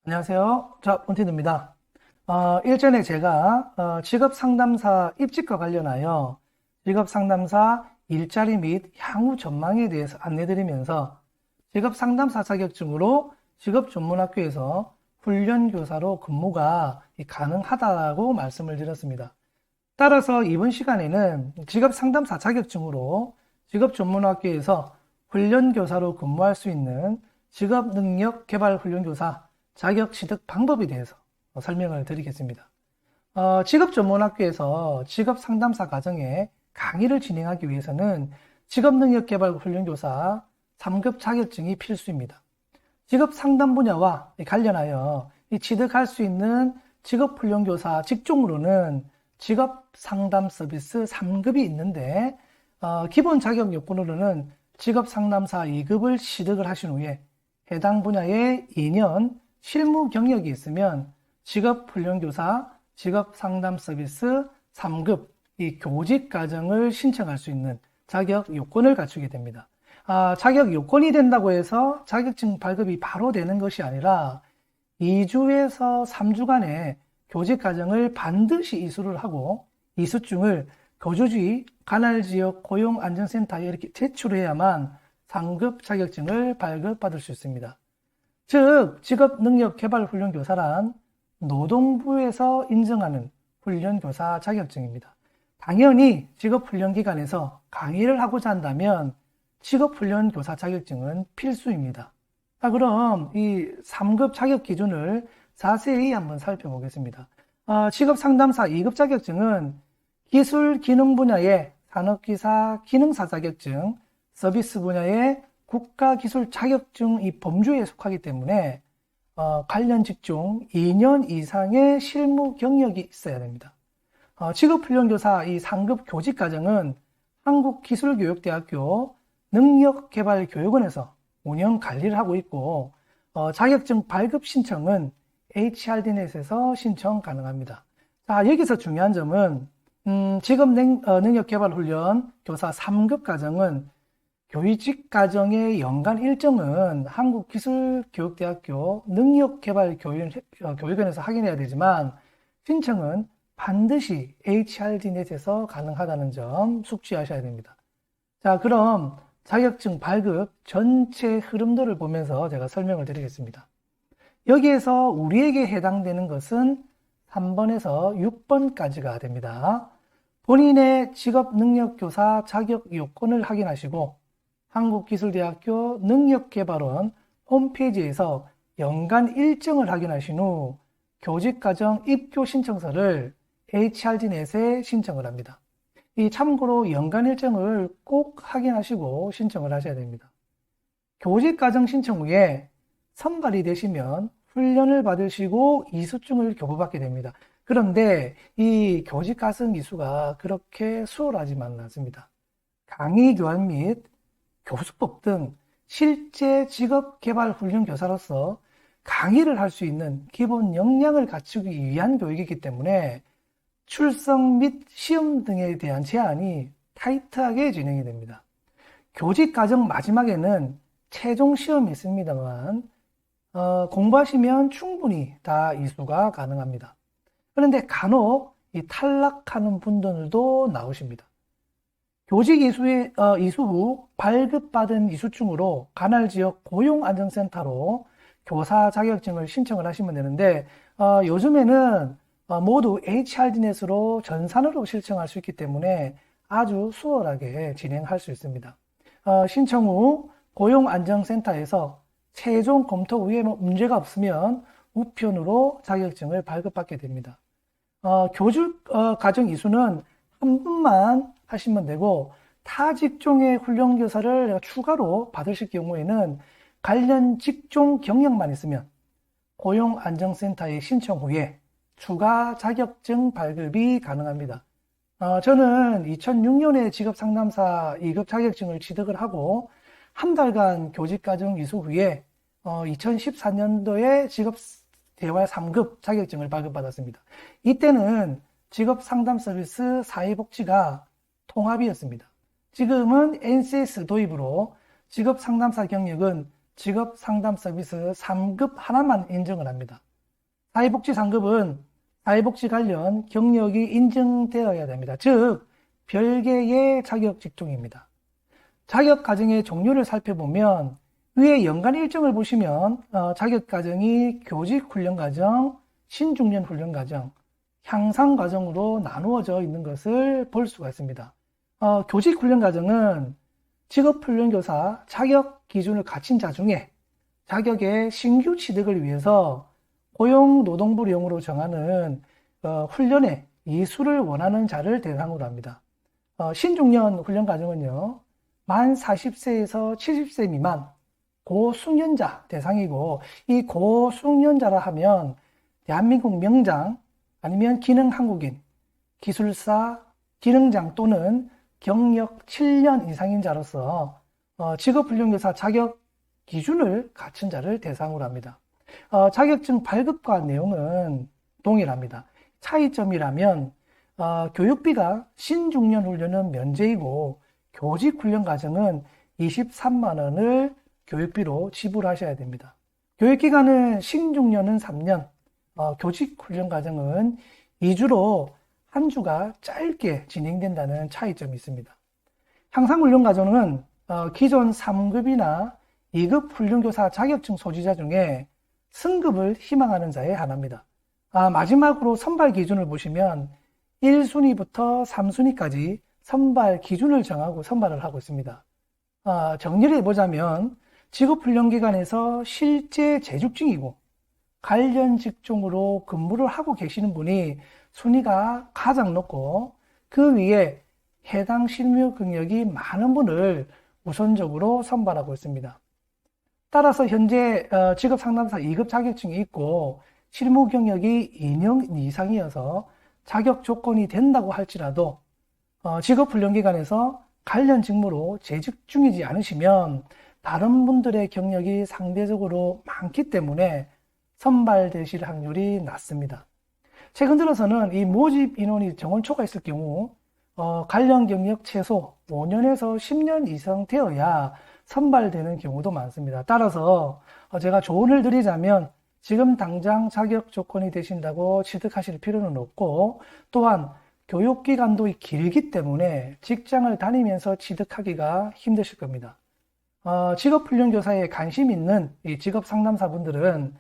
안녕하세요. 자, 본티드입니다. 일전에 제가 직업상담사 입직과 관련하여 직업상담사 일자리 및 향후 전망에 대해서 안내드리면서 직업상담사 자격증으로 직업전문학교에서 훈련교사로 근무가 가능하다고 말씀을 드렸습니다. 따라서 이번 시간에는 직업상담사 자격증으로 직업전문학교에서 훈련교사로 근무할 수 있는 직업능력개발훈련교사 자격 취득 방법에 대해서 설명을 드리겠습니다. 직업전문학교에서 직업상담사 과정에 강의를 진행하기 위해서는 직업능력개발훈련교사 3급 자격증이 필수입니다. 직업상담 분야와 관련하여 취득할 수 있는 직업훈련교사 직종으로는 직업상담 서비스 3급이 있는데 기본 자격 요건으로는 직업상담사 2급을 취득을 하신 후에 해당 분야에 2년 실무 경력이 있으면 직업훈련교사, 직업상담서비스 3급 이 교직 과정을 신청할 수 있는 자격 요건을 갖추게 됩니다. 자격 요건이 된다고 해서 자격증 발급이 바로 되는 것이 아니라 2주에서 3주간의 교직 과정을 반드시 이수를 하고 이수증을 거주지 관할지역 고용안전센터에 이렇게 제출해야만 3급 자격증을 발급받을 수 있습니다. 즉, 직업능력개발훈련교사란 노동부에서 인정하는 훈련교사 자격증입니다. 당연히 직업훈련기관에서 강의를 하고자 한다면 직업훈련교사 자격증은 필수입니다. 그럼 이 3급 자격 기준을 자세히 한번 살펴보겠습니다. 직업상담사 2급 자격증은 기술 기능 분야의 산업기사 기능사 자격증, 서비스 분야의 국가기술 자격증 이 범주에 속하기 때문에 관련 직종 2년 이상의 실무 경력이 있어야 됩니다. 직업훈련교사 이 3급 교직과정은 한국기술교육대학교 능력개발교육원에서 운영 관리를 하고 있고 자격증 발급 신청은 HRDNet에서 신청 가능합니다. 자, 여기서 중요한 점은 직업능력개발훈련 교사 3급 과정은 교직 과정의 연간 일정은 한국기술교육대학교 능력개발교육원에서 확인해야 되지만 신청은 반드시 HRDNet에서 가능하다는 점 숙지하셔야 됩니다. 자, 그럼 자격증 발급 전체 흐름도를 보면서 제가 설명을 드리겠습니다. 여기에서 우리에게 해당되는 것은 3번에서 6번까지가 됩니다. 본인의 직업능력교사 자격 요건을 확인하시고 한국기술대학교 능력개발원 홈페이지에서 연간 일정을 확인하신 후 교직과정 입교 신청서를 HRDNet에 신청을 합니다. 참고로 연간 일정을 꼭 확인하시고 신청을 하셔야 됩니다. 교직과정 신청 후에 선발이 되시면 훈련을 받으시고 이수증을 교부받게 됩니다. 그런데 이 교직과정 이수가 그렇게 수월하지만은 않습니다. 강의 교환 및 교수법 등 실제 직업개발훈련교사로서 강의를 할 수 있는 기본 역량을 갖추기 위한 교육이기 때문에 출석 및 시험 등에 대한 제한이 타이트하게 진행이 됩니다. 교직과정 마지막에는 최종 시험이 있습니다만 공부하시면 충분히 다 이수가 가능합니다. 그런데 간혹 탈락하는 분들도 나오십니다. 교직 이수 후 발급받은 이수증으로 관할지역 고용안전센터로 교사 자격증을 신청을 하시면 되는데 요즘에는 모두 HRDNet으로 전산으로 신청할 수 있기 때문에 아주 수월하게 진행할 수 있습니다. 신청 후 고용안전센터에서 최종 검토 후에 문제가 없으면 우편으로 자격증을 발급받게 됩니다. 교직 과정 이수는 한 분만 하시면 되고 타 직종의 훈련교사를 추가로 받으실 경우에는 관련 직종 경력만 있으면 고용안전센터에 신청 후에 추가 자격증 발급이 가능합니다. 저는 2006년에 직업상담사 2급 자격증을 취득을 하고 한 달간 교직과정 이수 후에 2014년도에 직업대활 3급 자격증을 발급받았습니다. 이때는 직업상담서비스 사회복지가 통합이었습니다. 지금은 NCS 도입으로 직업상담사 경력은 직업상담서비스 3급 하나만 인정을 합니다. 사회복지 3급은 사회복지 관련 경력이 인정되어야 됩니다. 즉, 별개의 자격 직종입니다. 자격 과정의 종류를 살펴보면 위에 연간 일정을 보시면 자격 과정이 교직 훈련 과정, 신중년 훈련 과정, 향상 과정으로 나누어져 있는 것을 볼 수가 있습니다. 교직 훈련 과정은 직업훈련교사 자격 기준을 갖춘 자 중에 자격의 신규 취득을 위해서 고용노동부령으로 정하는 훈련의 이수를 원하는 자를 대상으로 합니다. 신중년 훈련 과정은요, 만 40세에서 70세 미만 고숙련자 대상이고, 이 고숙련자라 하면 대한민국 명장 아니면 기능 한국인, 기술사, 기능장 또는 경력 7년 이상인 자로서 직업훈련교사 자격 기준을 갖춘 자를 대상으로 합니다. 자격증 발급과 내용은 동일합니다. 차이점이라면 교육비가 신중년 훈련은 면제이고 교직 훈련 과정은 23만 원을 교육비로 지불하셔야 됩니다. 교육기간은 신중년은 3년, 교직 훈련 과정은 2주로 한 주가 짧게 진행된다는 차이점이 있습니다. 향상 훈련 과정은 기존 3급이나 2급 훈련교사 자격증 소지자 중에 승급을 희망하는 자의 하나입니다. 마지막으로 선발 기준을 보시면 1순위부터 3순위까지 선발 기준을 정하고 선발을 하고 있습니다. 정리를 해보자면 직업훈련기관에서 실제 재직 중이고 관련 직종으로 근무를 하고 계시는 분이 순위가 가장 높고 그 위에 해당 실무 경력이 많은 분을 우선적으로 선발하고 있습니다. 따라서 현재 직업상담사 2급 자격증이 있고 실무 경력이 2년 이상이어서 자격 조건이 된다고 할지라도 직업훈련기관에서 관련 직무로 재직 중이지 않으시면 다른 분들의 경력이 상대적으로 많기 때문에 선발되실 확률이 낮습니다. 최근 들어서는 이 모집 인원이 정원 초과했을 경우 관련 경력 최소 5년에서 10년 이상 되어야 선발되는 경우도 많습니다. 따라서 제가 조언을 드리자면 지금 당장 자격 조건이 되신다고 취득하실 필요는 없고, 또한 교육기간도 길기 때문에 직장을 다니면서 취득하기가 힘드실 겁니다. 직업훈련교사에 관심 있는 이 직업상담사분들은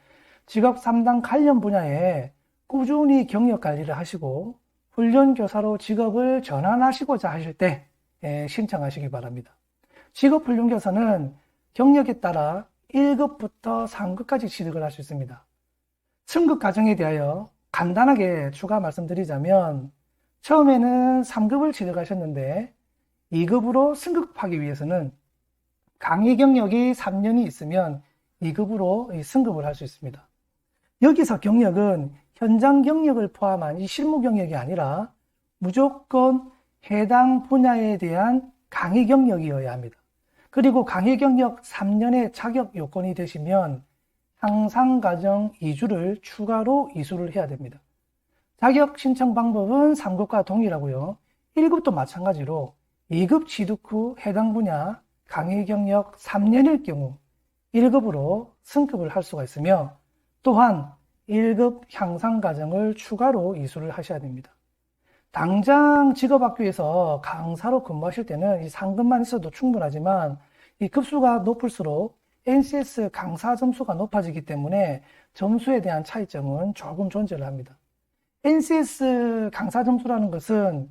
직업상담 관련 분야에 꾸준히 경력관리를 하시고 훈련교사로 직업을 전환하시고자 하실 때 신청하시기 바랍니다. 직업훈련교사는 경력에 따라 1급부터 3급까지 취득을 할 수 있습니다. 승급 과정에 대하여 간단하게 추가 말씀드리자면 처음에는 3급을 취득하셨는데 2급으로 승급하기 위해서는 강의 경력이 3년이 있으면 2급으로 승급을 할 수 있습니다. 여기서 경력은 현장 경력을 포함한 이 실무 경력이 아니라 무조건 해당 분야에 대한 강의 경력이어야 합니다. 그리고 강의 경력 3년의 자격 요건이 되시면 향상 과정 2주를 추가로 이수를 해야 됩니다. 자격 신청 방법은 3급과 동일하고요. 1급도 마찬가지로 2급 취득 후 해당 분야 강의 경력 3년일 경우 1급으로 승급을 할 수가 있으며, 또한 1급 향상 과정을 추가로 이수를 하셔야 됩니다. 당장 직업학교에서 강사로 근무하실 때는 이 상급만 있어도 충분하지만 이 급수가 높을수록 NCS 강사 점수가 높아지기 때문에 점수에 대한 차이점은 조금 존재를 합니다. NCS 강사 점수라는 것은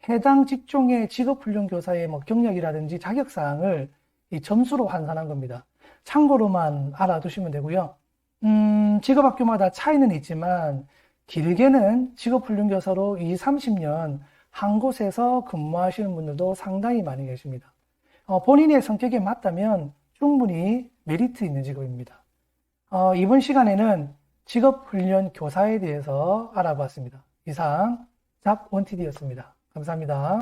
해당 직종의 직업훈련교사의 경력이라든지 자격사항을 이 점수로 환산한 겁니다. 참고로만 알아두시면 되고요. 직업학교마다 차이는 있지만 길게는 직업훈련교사로 20, 30년 한 곳에서 근무하시는 분들도 상당히 많이 계십니다. 본인의 성격에 맞다면 충분히 메리트 있는 직업입니다. 이번 시간에는 직업훈련 교사에 대해서 알아봤습니다. 이상 잡 원티디였습니다. 감사합니다.